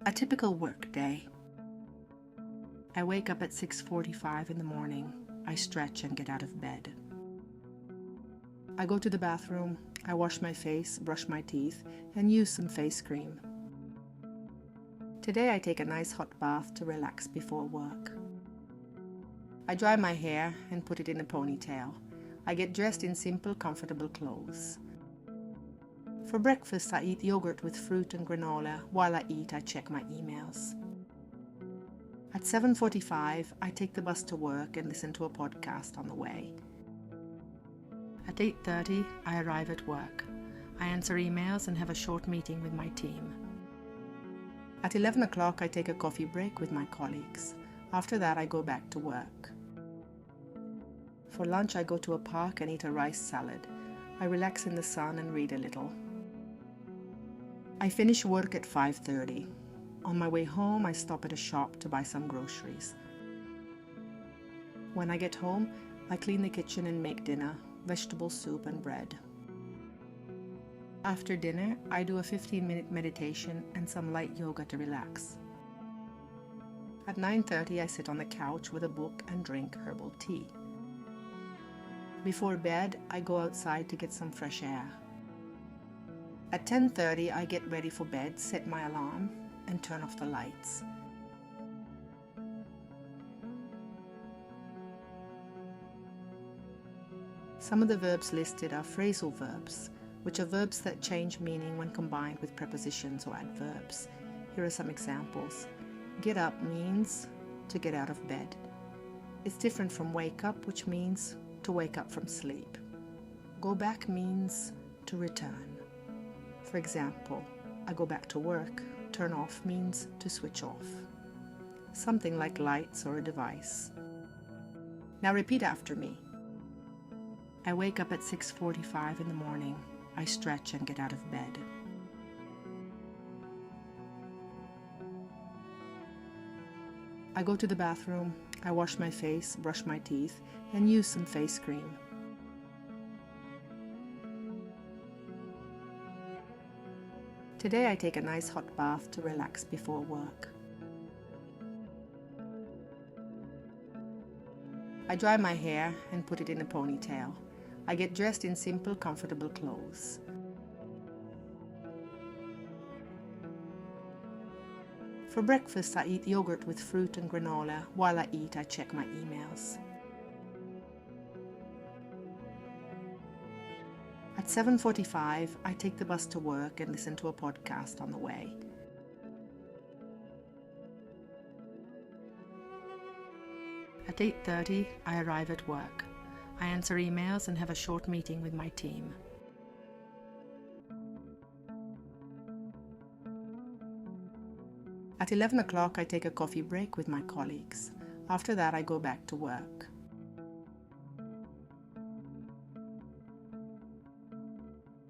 A typical workday. I wake up at 6:45 in the morning. I stretch and get out of bed. I go to the bathroom. I wash my face, brush my teeth, and use some face cream. Today I take a nice hot bath to relax before work. I dry my hair and put it in a ponytail. I get dressed in simple, comfortable clothes. For breakfast, I eat yogurt with fruit and granola. While I eat, I check my emails. At 7:45, I take the bus to work and listen to a podcast on the way. At 8:30, I arrive at work. I answer emails and have a short meeting with my team. At 11 o'clock, I take a coffee break with my colleagues. After that, I go back to work. For lunch, I go to a park and eat a rice salad. I relax in the sun and read a little. I finish work at 5:30. On my way home, I stop at a shop to buy some groceries. When I get home, I clean the kitchen and make dinner, vegetable soup and bread. After dinner, I do a 15-minute meditation and some light yoga to relax. At 9:30, I sit on the couch with a book and drink herbal tea. Before bed, I go outside to get some fresh air. At 10:30, I get ready for bed, set my alarm, and turn off the lights. Some of the verbs listed are phrasal verbs, which are verbs that change meaning when combined with prepositions or adverbs. Here are some examples. Get up means to get out of bed. It's different from wake up, which means to wake up from sleep. Go back means to return. For example, I go back to work. Turn off means to switch off. Something like lights or a device. Now repeat after me. I wake up at 6:45 in the morning. I stretch and get out of bed. I go to the bathroom. I wash my face, brush my teeth, and use some face cream. Today I take a nice hot bath to relax before work. I dry my hair and put it in a ponytail. I get dressed in simple, comfortable clothes. For breakfast, I eat yogurt with fruit and granola. While I eat, I check my emails. At 7:45, I take the bus to work and listen to a podcast on the way. At 8:30, I arrive at work. I answer emails and have a short meeting with my team. At 11 o'clock, I take a coffee break with my colleagues. After that, I go back to work.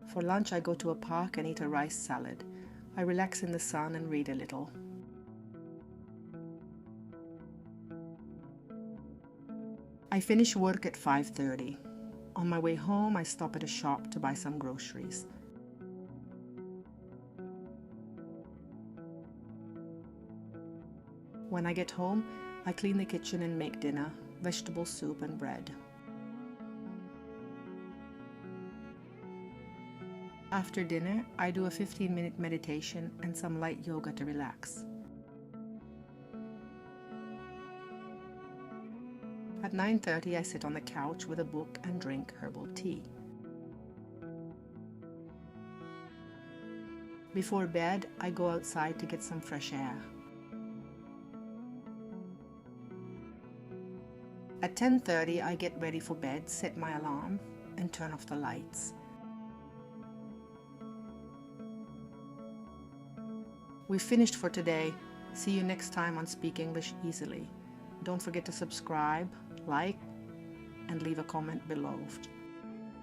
For lunch, I go to a park and eat a rice salad. I relax in the sun and read a little. I finish work at 5:30. On my way home, I stop at a shop to buy some groceries. When I get home, I clean the kitchen and make dinner, vegetable soup and bread. After dinner, I do a 15-minute meditation and some light yoga to relax. At 9:30, I sit on the couch with a book and drink herbal tea. Before bed, I go outside to get some fresh air. At 10:30, I get ready for bed, set my alarm, and turn off the lights. We've finished for today. See you next time on Speak English Easily. Don't forget to subscribe, like, and leave a comment below.